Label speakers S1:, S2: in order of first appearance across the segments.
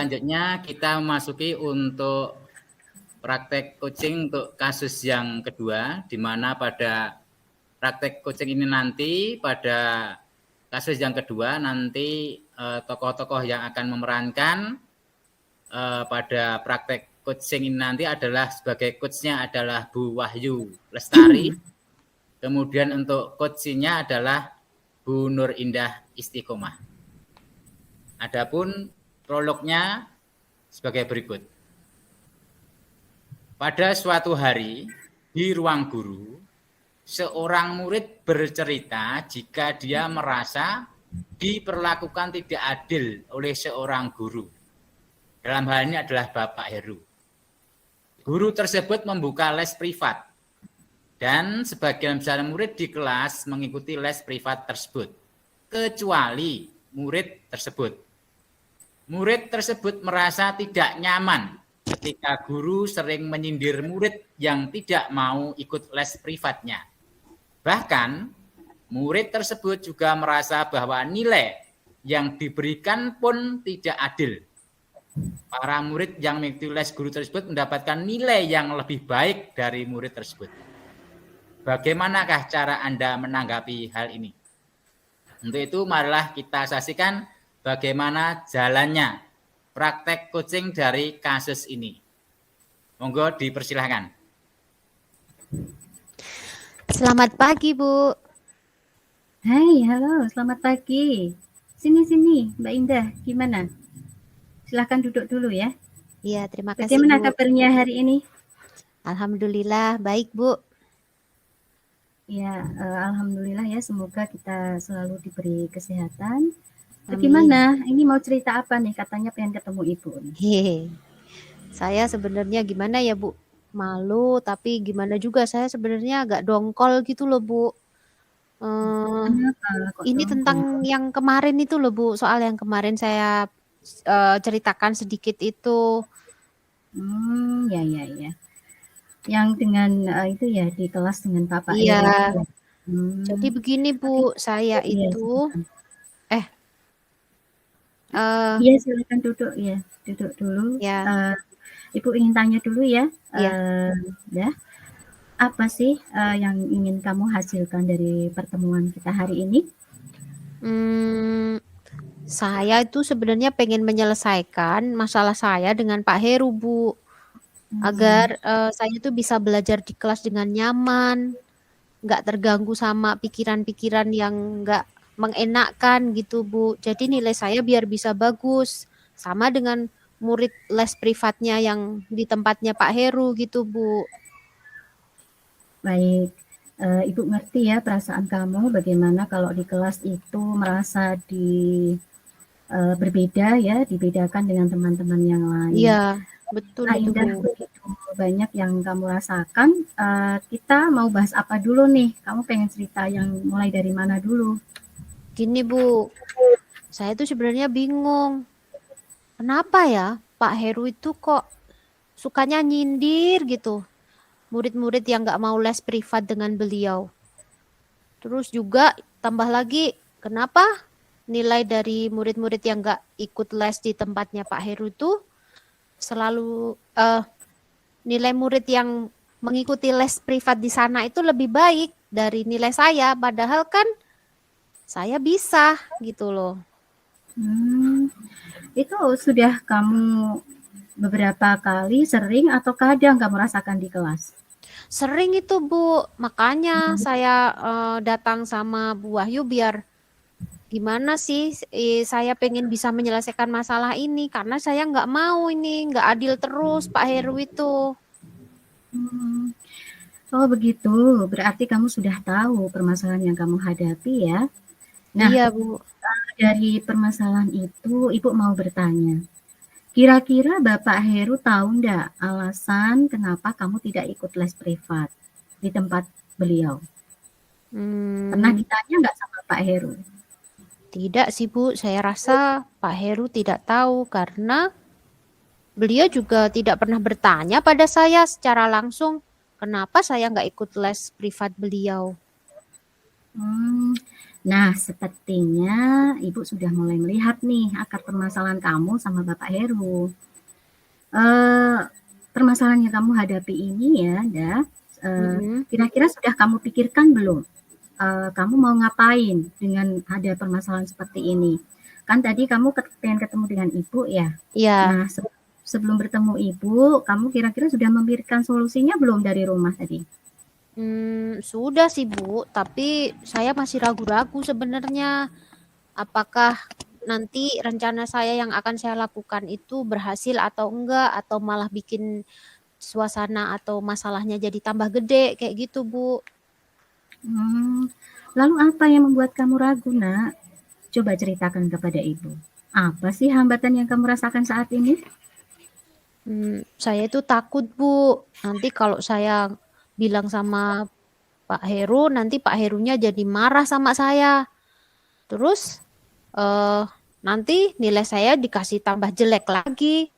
S1: selanjutnya kita memasuki untuk praktek coaching untuk kasus yang kedua, di mana pada praktek coaching ini nanti pada kasus yang kedua nanti tokoh-tokoh yang akan memerankan pada praktek coaching ini nanti adalah sebagai coachnya adalah Bu Wahyu Lestari. Kemudian untuk coachingnya adalah Bu Nur Indah Istiqomah. Adapun prolognya sebagai berikut. Pada suatu hari di ruang guru, seorang murid bercerita jika dia merasa diperlakukan tidak adil oleh seorang guru. Dalam hal ini adalah Bapak Heru. Guru tersebut membuka les privat dan sebagian besar murid di kelas mengikuti les privat tersebut, kecuali murid tersebut. Murid tersebut merasa tidak nyaman ketika guru sering menyindir murid yang tidak mau ikut les privatnya. Bahkan, murid tersebut juga merasa bahwa nilai yang diberikan pun tidak adil. Para murid yang mengikuti les guru tersebut mendapatkan nilai yang lebih baik dari murid tersebut. Bagaimanakah cara Anda menanggapi hal ini? Untuk itu, marilah kita saksikan bagaimana jalannya praktek coaching dari kasus ini. Monggo dipersilahkan.
S2: Selamat pagi, Bu.
S3: Hai, halo, selamat pagi. Sini, Mbak Indah, gimana? Silahkan duduk dulu ya.
S2: Iya, terima kasih,
S3: Bagaimana
S2: Bu.
S3: kabarnya hari ini?
S2: Alhamdulillah, baik, Bu.
S3: Ya, alhamdulillah ya, semoga kita selalu diberi kesehatan. Bagaimana? Ini mau cerita apa nih? Katanya pengen ketemu Ibu nih.
S2: Hehe. Saya sebenarnya gimana ya, Bu? Malu, tapi gimana juga saya sebenarnya agak dongkol gitu loh, Bu. Ini tentang yang kemarin itu loh, Bu. Soal yang kemarin saya ceritakan sedikit itu.
S3: Ya. Yang dengan itu ya di kelas dengan Bapak.
S2: Iya. Jadi begini, Bu, saya
S3: iya,
S2: itu
S3: iya, silakan duduk ya, duduk dulu.
S2: Ya.
S3: Ibu ingin tanya dulu ya.
S2: Iya.
S3: Ya. Apa sih yang ingin kamu hasilkan dari pertemuan kita hari ini?
S2: Saya itu sebenarnya pengen menyelesaikan masalah saya dengan Pak Heru, Bu. Agar saya itu bisa belajar di kelas dengan nyaman, nggak terganggu sama pikiran-pikiran yang nggak mengenakkan gitu, Bu. Jadi nilai saya biar bisa bagus, sama dengan murid les privatnya yang di tempatnya Pak Heru gitu, Bu.
S3: Baik, Ibu ngerti ya perasaan kamu bagaimana kalau di kelas itu merasa berbeda ya, dibedakan dengan teman-teman yang lain.
S2: Iya, betul
S3: Nah,
S2: itu,
S3: Indah,
S2: Bu.
S3: begitu banyak yang kamu rasakan. Kita mau bahas apa dulu nih? Kamu pengen cerita yang mulai dari mana dulu?
S2: Gini, Bu, saya tuh sebenarnya bingung. Kenapa ya Pak Heru itu kok sukanya nyindir gitu murid-murid yang nggak mau les privat dengan beliau. Terus juga tambah lagi, kenapa nilai dari murid-murid yang nggak ikut les di tempatnya Pak Heru itu selalu nilai murid yang mengikuti les privat di sana itu lebih baik dari nilai saya, padahal kan saya bisa gitu loh.
S3: Itu sudah kamu beberapa kali sering atau kadang kamu rasakan di kelas?
S2: Sering itu, Bu, makanya saya datang sama Bu Wahyu biar gimana sih saya pengen bisa menyelesaikan masalah ini karena saya nggak mau ini nggak adil terus Pak Heru itu.
S3: Oh begitu, berarti kamu sudah tahu permasalahan yang kamu hadapi ya. Nah,
S2: iya, Bu.
S3: Dari permasalahan itu Ibu mau bertanya. Kira-kira Bapak Heru tahu enggak alasan kenapa kamu tidak ikut les privat di tempat beliau? Pernah ditanya enggak sama Pak Heru?
S2: Tidak sih, Bu. Saya rasa Pak Heru tidak tahu karena beliau juga tidak pernah bertanya pada saya secara langsung kenapa saya nggak ikut les privat beliau.
S3: Nah, sepertinya Ibu sudah mulai melihat nih akar permasalahan kamu sama Bapak Heru. Permasalahan yang kamu hadapi ini ya, kira-kira sudah kamu pikirkan belum? Kamu mau ngapain dengan ada permasalahan seperti ini? Kan tadi kamu pengen ketemu dengan Ibu ya?
S2: Iya.
S3: Nah, sebelum bertemu Ibu, kamu kira-kira sudah memikirkan solusinya belum dari rumah tadi?
S2: Sudah sih Bu, tapi saya masih ragu-ragu sebenarnya. Apakah nanti rencana saya yang akan saya lakukan itu berhasil atau enggak, atau malah bikin suasana atau masalahnya jadi tambah gede, kayak gitu Bu.
S3: Lalu apa yang membuat kamu ragu, Nak? Coba ceritakan kepada Ibu. Apa sih hambatan yang kamu rasakan saat ini?
S2: Saya itu takut Bu, nanti kalau saya bilang sama Pak Heru, nanti Pak Herunya jadi marah sama saya. Terus nanti nilai saya dikasih tambah jelek lagi.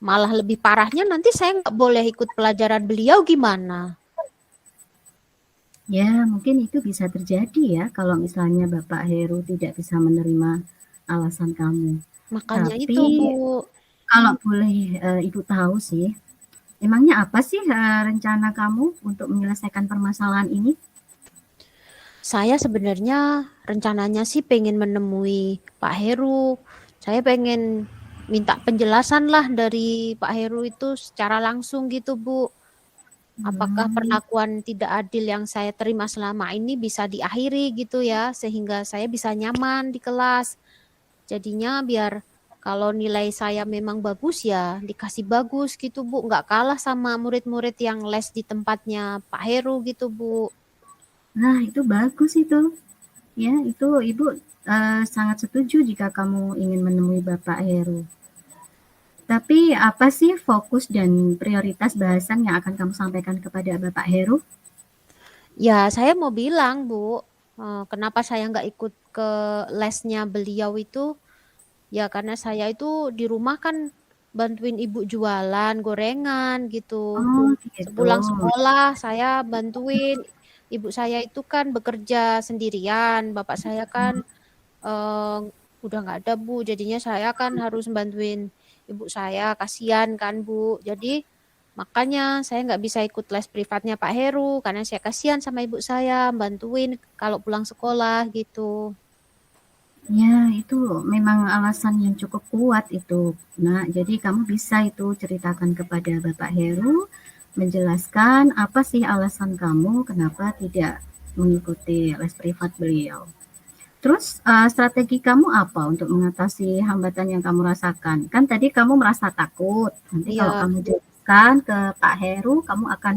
S2: Malah lebih parahnya nanti saya nggak boleh ikut pelajaran beliau, gimana?
S3: Ya, mungkin itu bisa terjadi ya kalau misalnya Bapak Heru tidak bisa menerima alasan kamu.
S2: Makanya
S3: Tapi
S2: itu Bu.
S3: kalau boleh Ibu tahu sih, emangnya apa sih rencana kamu untuk menyelesaikan permasalahan ini?
S2: Saya sebenarnya rencananya sih pengen menemui Pak Heru. Saya pengen minta penjelasan lah dari Pak Heru itu secara langsung gitu Bu. Apakah perlakuan tidak adil yang saya terima selama ini bisa diakhiri gitu ya, sehingga saya bisa nyaman di kelas. Jadinya biar kalau nilai saya memang bagus ya dikasih bagus gitu Bu, nggak kalah sama murid-murid yang les di tempatnya Pak Heru gitu Bu.
S3: Nah, itu bagus itu. Ya, itu Ibu sangat setuju jika kamu ingin menemui Bapak Heru. Tapi apa sih fokus dan prioritas bahasan yang akan kamu sampaikan kepada Bapak Heru?
S2: Ya saya mau bilang Bu, kenapa saya nggak ikut ke lesnya beliau itu, ya karena saya itu di rumah kan bantuin ibu jualan gorengan gitu.
S3: Oh, gitu.
S2: Sepulang sekolah saya bantuin, ibu saya itu kan bekerja sendirian, bapak saya kan udah nggak ada Bu, jadinya saya kan harus bantuin ibu saya, kasihan kan Bu. Jadi makanya saya nggak bisa ikut les privatnya Pak Heru karena saya kasihan sama ibu saya, bantuin kalau pulang sekolah gitu.
S3: Ya, itu memang alasan yang cukup kuat itu. Nah, jadi kamu bisa itu ceritakan kepada Bapak Heru, menjelaskan apa sih alasan kamu kenapa tidak mengikuti les privat beliau. Terus strategi kamu apa untuk mengatasi hambatan yang kamu rasakan? Kan tadi kamu merasa takut, nanti kalau
S2: Iya.
S3: kamu jelaskan ke Pak Heru, kamu akan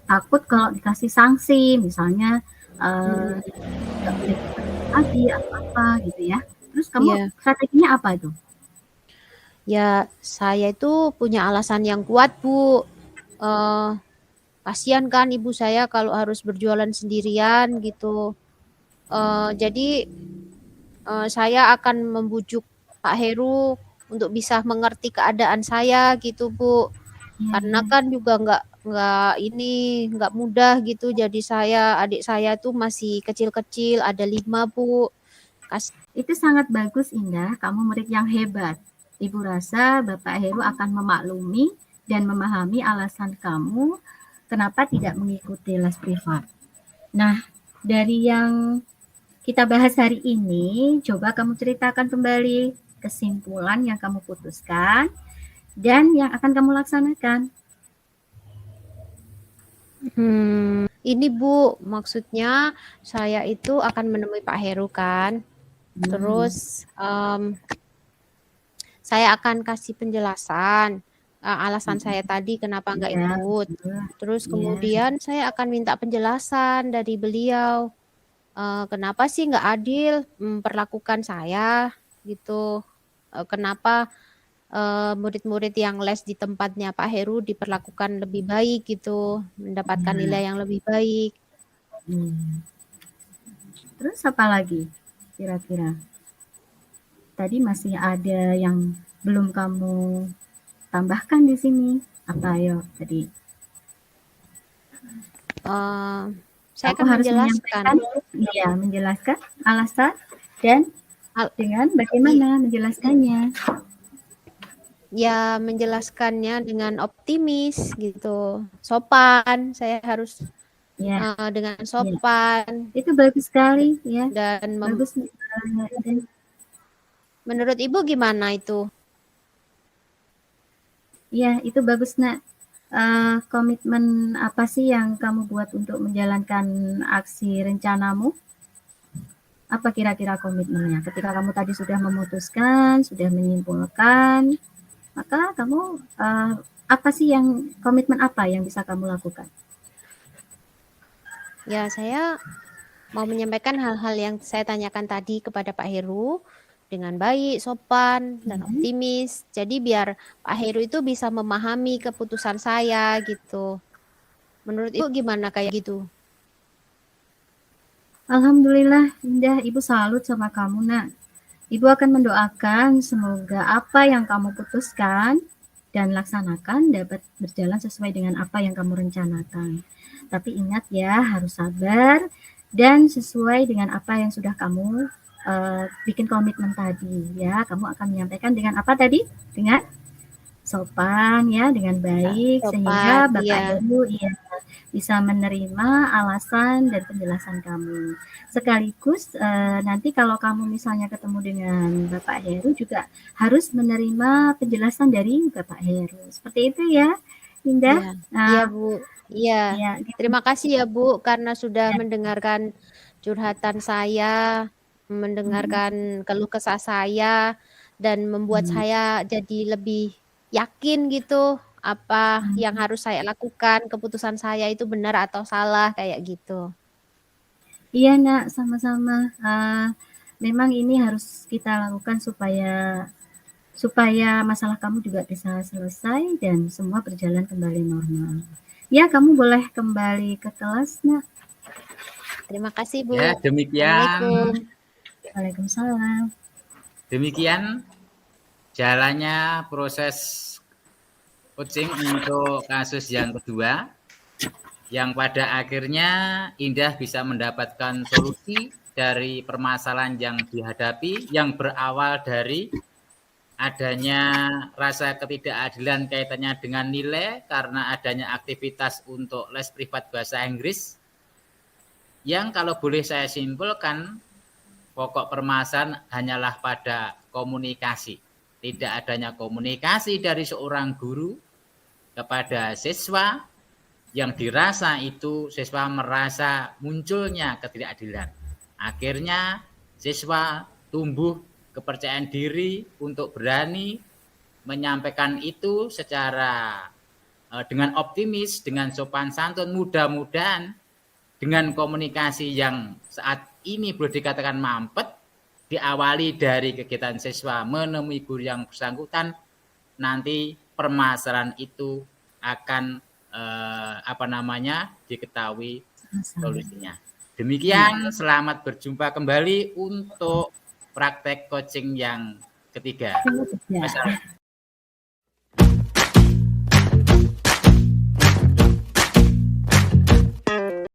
S3: takut kalau dikasih sanksi, misalnya nggak boleh lagi atau apa gitu ya. Terus kamu
S2: Iya.
S3: strateginya apa itu?
S2: Ya, saya itu punya alasan yang kuat, Bu. Kasihan kan ibu saya kalau harus berjualan sendirian gitu. Jadi saya akan membujuk Pak Heru untuk bisa mengerti keadaan saya gitu, Bu.
S3: Iya,
S2: Karena
S3: iya.
S2: kan juga nggak mudah gitu. Jadi adik saya tuh masih kecil-kecil, ada 5 Bu.
S3: Itu sangat bagus, Indah. Kamu murid yang hebat. Ibu rasa Bapak Heru akan memaklumi dan memahami alasan kamu kenapa tidak mengikuti les privat. Nah, dari yang kita bahas hari ini, coba kamu ceritakan kembali kesimpulan yang kamu putuskan dan yang akan kamu laksanakan.
S2: Ini Bu, maksudnya saya itu akan menemui Pak Heru kan. Terus saya akan kasih penjelasan alasan saya tadi kenapa nggak
S3: Ya,
S2: ikut.
S3: betul.
S2: Terus
S3: Ya.
S2: kemudian saya akan minta penjelasan dari beliau. Kenapa sih nggak adil memperlakukan saya gitu. Kenapa murid-murid yang les di tempatnya Pak Heru diperlakukan lebih baik gitu, mendapatkan nilai yang lebih baik.
S3: Terus apa lagi kira-kira? Tadi masih ada yang belum kamu tambahkan di sini. Apa ayo tadi?
S2: Saya
S3: Kamu
S2: akan
S3: harus
S2: menjelaskan.
S3: menjelaskan alasan dan dengan bagaimana menjelaskannya.
S2: Ya, menjelaskannya dengan optimis gitu, sopan. Saya harus
S3: Ya,
S2: dengan
S3: ya.
S2: sopan
S3: Itu bagus sekali ya.
S2: dan
S3: Bagus. Dan
S2: menurut Ibu gimana itu?
S3: ya, itu bagus, Nak. Komitmen apa sih yang kamu buat untuk menjalankan aksi rencanamu? Apa kira-kira komitmennya? Ketika kamu tadi sudah memutuskan, sudah menyimpulkan, maka kamu apa sih komitmen apa yang bisa kamu lakukan?
S2: Ya, saya mau menyampaikan hal-hal yang saya tanyakan tadi kepada Pak Heru dengan baik, sopan, dan optimis. Jadi biar Pak Heru itu bisa memahami keputusan saya gitu. Menurut Ibu gimana kayak gitu?
S3: Alhamdulillah, Indah, Ibu salut sama kamu, Nak. Ibu akan mendoakan semoga apa yang kamu putuskan dan laksanakan dapat berjalan sesuai dengan apa yang kamu rencanakan. Tapi ingat ya, harus sabar dan sesuai dengan apa yang sudah kamu bikin komitmen tadi ya. Kamu akan menyampaikan dengan apa tadi? Dengan sopan ya, dengan baik, sehingga
S2: Sopan,
S3: Bapak
S2: iya.
S3: Heru bisa menerima alasan dan penjelasan kamu. Sekaligus nanti kalau kamu misalnya ketemu dengan Bapak Heru juga harus menerima penjelasan dari Bapak Heru. Seperti itu ya, Indah.
S2: Iya, iya
S3: Nah,
S2: Bu. Iya.
S3: ya,
S2: Terima kasih ya Bu karena sudah
S3: ya.
S2: mendengarkan curhatan saya, mendengarkan keluh kesah saya, dan membuat saya jadi lebih yakin gitu apa yang harus saya lakukan, keputusan saya itu benar atau salah kayak gitu.
S3: Iya, Nak, sama-sama. Memang ini harus kita lakukan supaya masalah kamu juga bisa selesai dan semua berjalan kembali normal. Ya, kamu boleh kembali ke kelas, Nak.
S2: Terima kasih Bu.
S1: Ya, demikian.
S2: Assalamualaikum.
S3: Waalaikumsalam.
S1: Demikian jalannya proses coaching untuk kasus yang kedua, yang pada akhirnya Indah bisa mendapatkan solusi dari permasalahan yang dihadapi, yang berawal dari adanya rasa ketidakadilan kaitannya dengan nilai karena adanya aktivitas untuk les privat bahasa Inggris, yang kalau boleh saya simpulkan, pokok permasalahan hanyalah pada komunikasi. Tidak adanya komunikasi dari seorang guru kepada siswa, yang dirasa itu siswa merasa munculnya ketidakadilan. Akhirnya siswa tumbuh kepercayaan diri untuk berani menyampaikan itu secara dengan optimis, dengan sopan santun. Mudah-mudahan dengan komunikasi yang saat ini boleh dikatakan mampet, diawali dari kegiatan siswa menemui guru yang bersangkutan, nanti permasalahan itu akan diketahui solusinya. Demikian, selamat berjumpa kembali untuk praktek coaching yang ketiga.